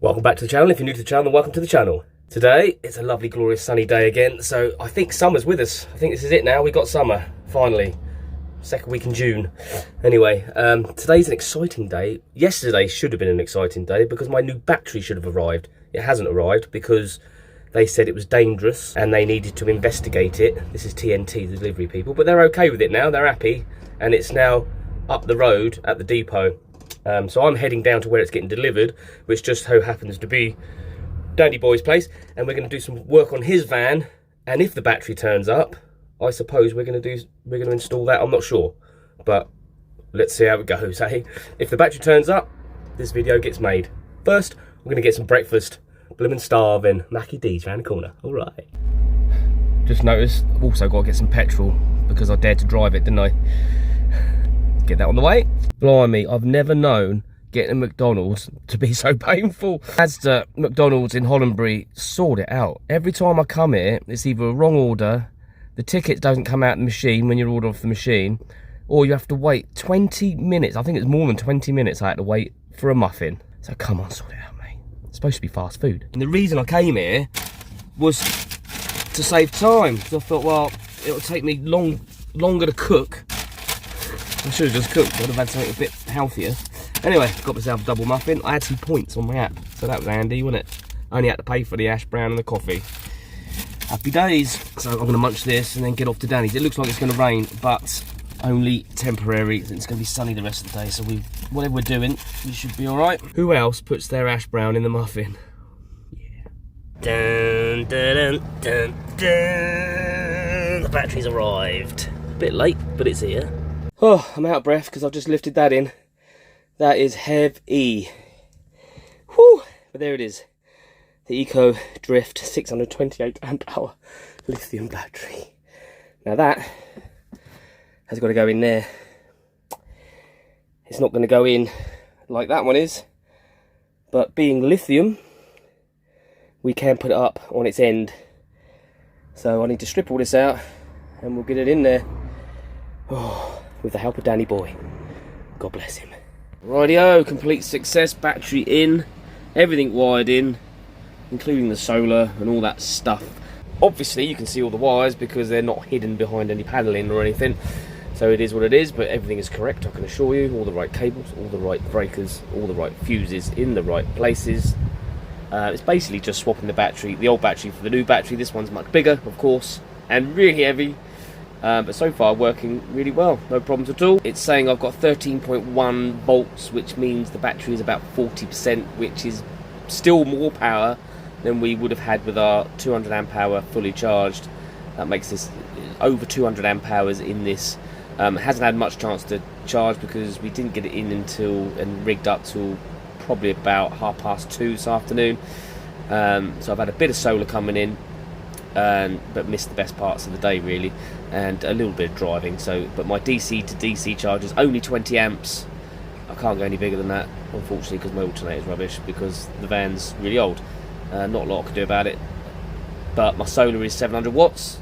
Welcome back to the channel. If you're new to the channel, then welcome to the channel. Today, it's a lovely, glorious, sunny day again. So I think summer's with us. I think this is it now. We got summer, finally. Second week in June. Anyway, today's an exciting day. Yesterday should have been an exciting day because my new battery should have arrived. It hasn't arrived because they said it was dangerous and they needed to investigate it. This is TNT, the delivery people. But they're okay with it now. They're happy. And it's now up the road at the depot. So I'm heading down to where it's getting delivered, which just so happens to be Danny Boy's place, and we're going to do some work on his van. And if the battery turns up, I suppose we're going to install that. I'm not sure, but let's see how it goes. Hey, if the battery turns up, this video gets made. First, we're going to get some breakfast. Bloomin' starving. Mackie D's round the corner. All right. Just noticed, I've also got to get some petrol because I dared to drive it, didn't I? Get that on the way. Blimey, I've never known getting a McDonald's to be so painful. Asda McDonald's in Hollandbury, sort it out. Every time I come here, it's either a wrong order, the ticket doesn't come out the machine when you order off the machine, or you have to wait 20 minutes. I think it's more than 20 minutes I had to wait for a muffin. So come on, sort it out, mate. It's supposed to be fast food. And the reason I came here was to save time. So I thought, well, it'll take me longer to cook. I should have just cooked. I would have had something a bit healthier. Anyway, got myself a double muffin. I had some points on my app, so that was handy, wasn't it? Only had to pay for the hash brown and the coffee. Happy days. So I'm going to munch this and then get off to Danny's. It looks like it's going to rain, but only temporary. It's going to be sunny the rest of the day, so whatever we're doing, we should be all right. Who else puts their hash brown in the muffin? Yeah. Dun, dun, dun, dun, dun. The battery's arrived. A bit late, but it's here. Oh, I'm out of breath because I've just lifted that in. That is heavy. Whew, but there it is. The Eco Drift 628 amp hour lithium battery. Now that has got to go in there. It's not going to go in like that one is, but being lithium, we can put it up on its end. So I need to strip all this out and we'll get it in there. Oh, with the help of Danny Boy. God bless him. Rightio, complete success, battery in, everything wired in, including the solar and all that stuff. Obviously you can see all the wires because they're not hidden behind any paneling or anything. So it is what it is, but everything is correct, I can assure you. All the right cables, all the right breakers, all the right fuses in the right places. It's basically just swapping the battery, the old battery for the new battery. This one's much bigger, of course, and really heavy. But so far working really well, no problems at all. It's saying I've got 13.1 volts, which means the battery is about 40%, which is still more power than we would have had with our 200 amp hour fully charged. That makes this over 200 amp hours in this. Hasn't had much chance to charge because we didn't get it in and rigged up till probably about 2:30 this afternoon. So I've had a bit of solar coming in, but missed the best parts of the day really, and a little bit of driving. So, but my DC to DC charge is only 20 amps. I can't go any bigger than that, unfortunately, because my alternator is rubbish because the van's really old. Not a lot I can do about it. But my solar is 700 watts,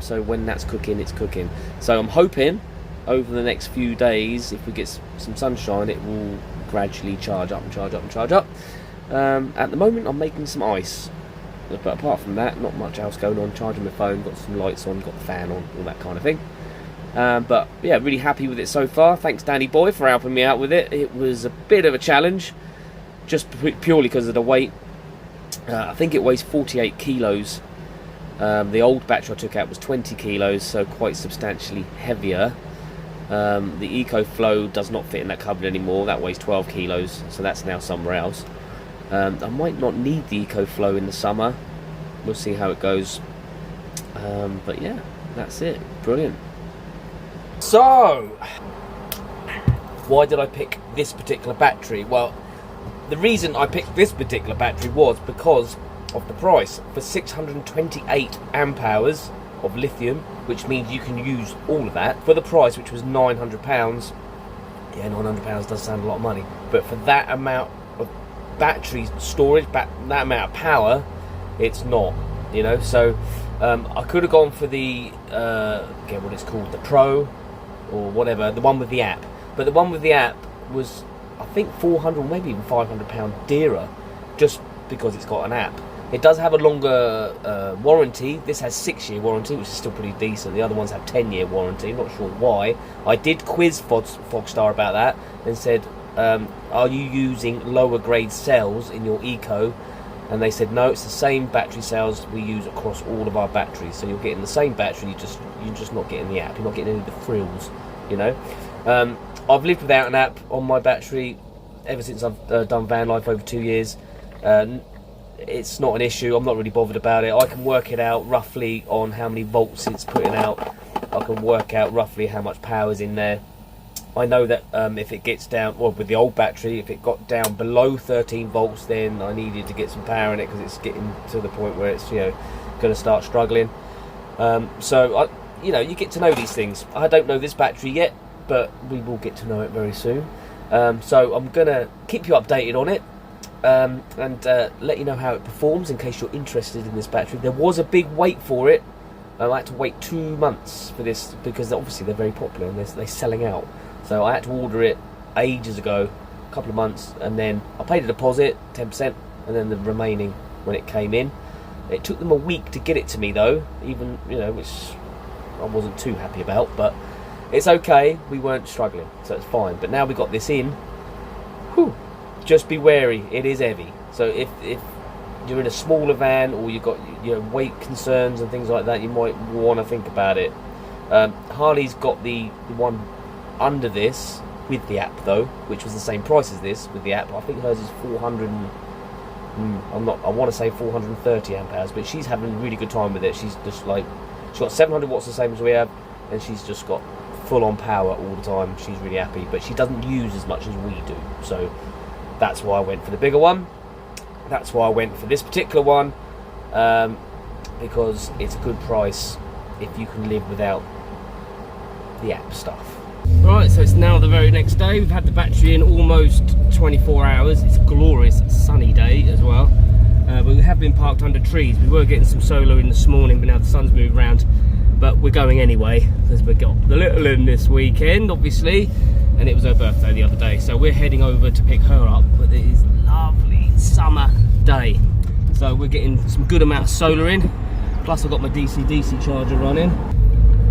so when that's cooking, it's cooking. So I'm hoping over the next few days, if we get some sunshine, it will gradually charge up and charge up and charge up. At the moment, I'm making some ice. But apart from that, not much else going on. Charging my phone, got some lights on, got the fan on, all that kind of thing. But yeah, really happy with it so far. Thanks Danny Boy for helping me out with it. It was a bit of a challenge, just purely because of the weight. I think it weighs 48 kilos. The old battery I took out was 20 kilos, so quite substantially heavier. The Eco Flow does not fit in that cupboard anymore. That weighs 12 kilos, so that's now somewhere else. I might not need the Eco Flow in the summer. We'll see how it goes. But yeah, that's it. Brilliant. So, why did I pick this particular battery? Well, the reason I picked this particular battery was because of the price. For 628 amp hours of lithium, which means you can use all of that, for the price, which was £900. Yeah, £900 does sound a lot of money, but for that amount of battery storage, that amount of power, it's not, you know. So I could have gone for the again, what it's called, the Pro or whatever, the one with the app. But the one with the app was, I think, £400 or maybe even £500 dearer, just because it's got an app. It does have a longer warranty. This has 6-year warranty, which is still pretty decent. The other ones have 10-year warranty. I'm not sure why. I did quiz Fogstar about that and said, are you using lower grade cells in your Eco? And they said no, it's the same battery cells we use across all of our batteries. So you're getting the same battery, you're just not getting the app. You're not getting any of the frills, you know. I've lived without an app on my battery ever since I've done van life over 2 years. It's not an issue. I'm not really bothered about it. I can work it out roughly on how many volts it's putting out. I can work out roughly how much power is in there. I know that if it gets down, well, with the old battery, if it got down below 13 volts, then I needed to get some power in it because it's getting to the point where it's, you know, going to start struggling. So you know, you get to know these things. I don't know this battery yet, but we will get to know it very soon. So I'm gonna keep you updated on it and let you know how it performs in case you're interested in this battery. There was a big wait for it. I had to wait 2 months for this because obviously they're very popular and they're selling out. So I had to order it ages ago, a couple of months, and then I paid a deposit, 10%, and then the remaining when it came in. It took them a week to get it to me though, even, you know, which I wasn't too happy about, but it's okay, we weren't struggling, so it's fine. But now we got this in, whew, just be wary, it is heavy. So if you're in a smaller van or you've got your weight concerns and things like that, you might want to think about it. Harley's got the one under this with the app though, which was the same price as this with the app. I think hers is 400 I want to say 430 amp hours, but she's having a really good time with it. She's just like, she's got 700 watts the same as we have, and she's just got full on power all the time. She's really happy, but she doesn't use as much as we do, so that's why I went for the bigger one. That's why I went for this particular one, because it's a good price if you can live without the app stuff. Right, so it's now the very next day. We've had the battery in almost 24 hours. It's a glorious sunny day as well. But we have been parked under trees. We were getting some solar in this morning, but now the sun's moved around. But we're going anyway, because we got the little in this weekend, obviously. And it was her birthday the other day. So we're heading over to pick her up. But it is a lovely summer day. So we're getting some good amount of solar in. Plus I've got my DC-DC charger running.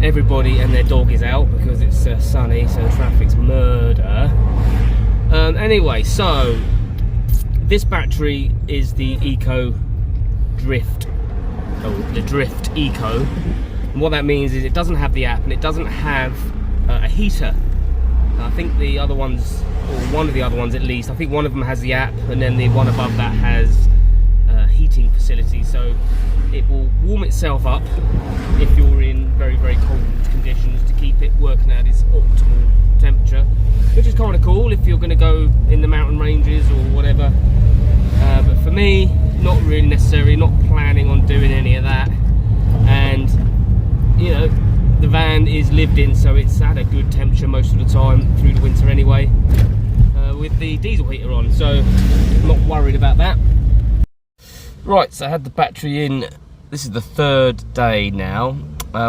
Everybody and their dog is out because it's sunny, so the traffic's murder. Anyway, so this battery is the Eco Drift, the Drift Eco. And what that means is it doesn't have the app and it doesn't have a heater. I think the other ones, or one of the other ones at least, I think one of them has the app, and then the one above that has heating facility, so it will warm itself up if you're in very, very cold conditions to keep it working at its optimal temperature, which is kind of cool if you're going to go in the mountain ranges or whatever. But for me, not really necessary, not planning on doing any of that. And you know, the van is lived in, so it's at a good temperature most of the time through the winter anyway, with the diesel heater on, so I'm not worried about that. Right, so I had the battery in, this is the 3rd day now.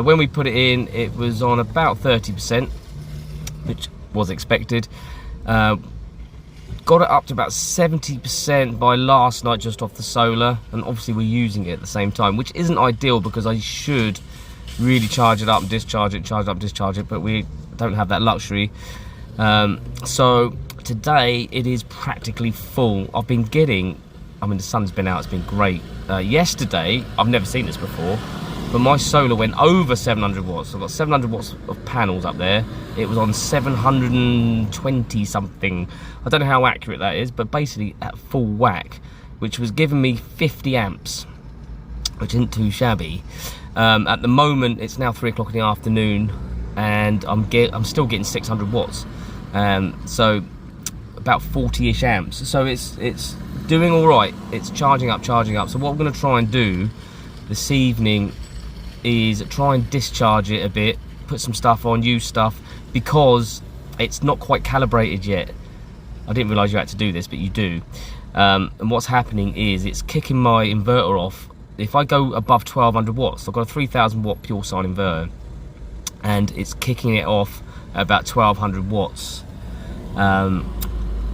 When we put it in, it was on about 30%, which was expected. Got it up to about 70% by last night just off the solar, and obviously we're using it at the same time, which isn't ideal because I should really charge it up and discharge it, charge it up, discharge it, but we don't have that luxury. So today it is practically full. I've been getting, I mean, the sun's been out, it's been great. Yesterday, I've never seen this before, but my solar went over 700 watts. So I've got 700 watts of panels up there. It was on 720 something. I don't know how accurate that is, but basically at full whack, which was giving me 50 amps, which isn't too shabby. At the moment, it's now 3 o'clock in the afternoon, and I'm still getting 600 watts. So about 40-ish amps. So it's doing all right. It's charging up. So what I'm going to try and do this evening is try and discharge it a bit, put some stuff on, use stuff, because it's not quite calibrated yet. I didn't realise you had to do this, but you do. And what's happening is it's kicking my inverter off. If I go above 1200 watts, I've got a 3000 watt pure sine inverter, and it's kicking it off at about 1200 watts.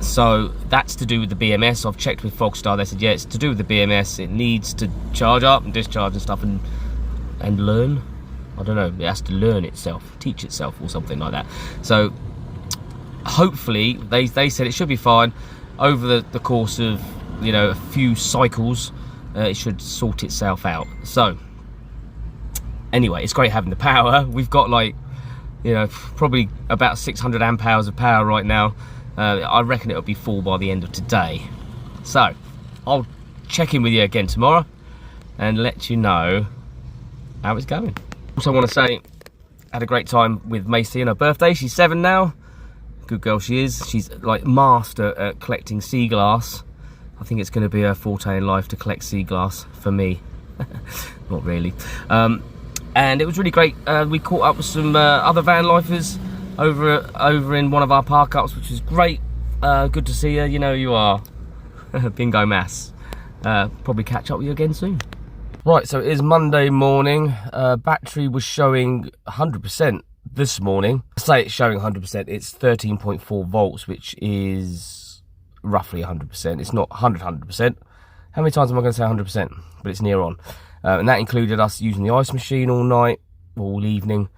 So that's to do with the BMS. I've checked with Fogstar, they said yeah, it's to do with the BMS. It needs to charge up and discharge and stuff and learn. I don't know, it has to learn itself, teach itself or something like that. So hopefully, they said it should be fine. Over the course of, you know, a few cycles, it should sort itself out. So anyway, it's great having the power. We've got, like, you know, probably about 600 amp hours of power right now. I reckon it'll be full by the end of today. So I'll check in with you again tomorrow and let you know how it's going. Also, I want to say, I had a great time with Macy on her birthday. She's 7 now. Good girl she is. She's like master at collecting sea glass. I think it's going to be her forte in life to collect sea glass for me. Not really. And it was really great. We caught up with some other van lifers over in one of our park ups, which was great. Good to see you. You know who you are. Bingo mass. Probably catch up with you again soon. Right, so it is Monday morning. Battery was showing 100% this morning. I say it's showing 100%, it's 13.4 volts, which is roughly 100%. It's not 100%. How many times am I going to say 100%? But it's near on. And that included us using the ice machine all night, all evening.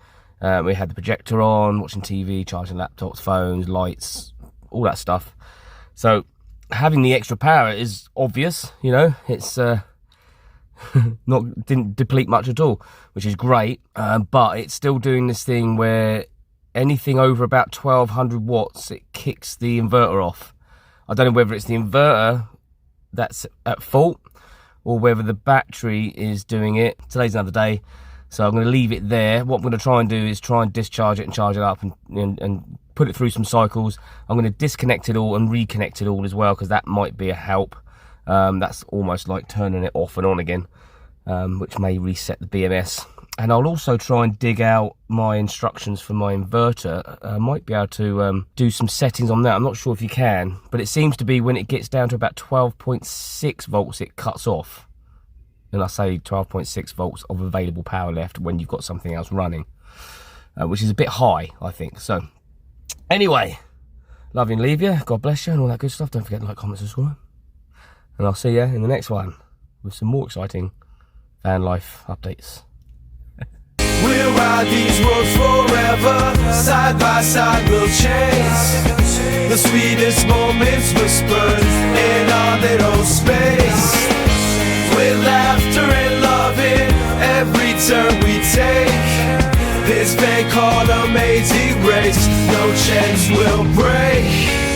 We had the projector on, watching TV, charging laptops, phones, lights, all that stuff. So having the extra power is obvious, you know, it's didn't deplete much at all, which is great. But it's still doing this thing where anything over about 1200 watts, it kicks the inverter off. I don't know whether it's the inverter that's at fault or whether the battery is doing it. Today's another day, so I'm going to leave it there. What I'm going to try and do is try and discharge it and charge it up and put it through some cycles. I'm going to disconnect it all and reconnect it all as well, because that might be a help. That's almost like turning it off and on again, which may reset the BMS. And I'll also try and dig out my instructions for my inverter. I might be able to do some settings on that. I'm not sure if you can, but it seems to be when it gets down to about 12.6 volts, it cuts off. And I say 12.6 volts of available power left when you've got something else running, which is a bit high, I think. So anyway, love you and leave you. God bless you and all that good stuff. Don't forget to like, comment, subscribe. And I'll see you in the next one with some more exciting van life updates. We'll ride these roads forever, side by side we'll chase the sweetest moments whispered in our little space. With laughter and loving every turn we take, this thing called amazing race, no chance we'll break.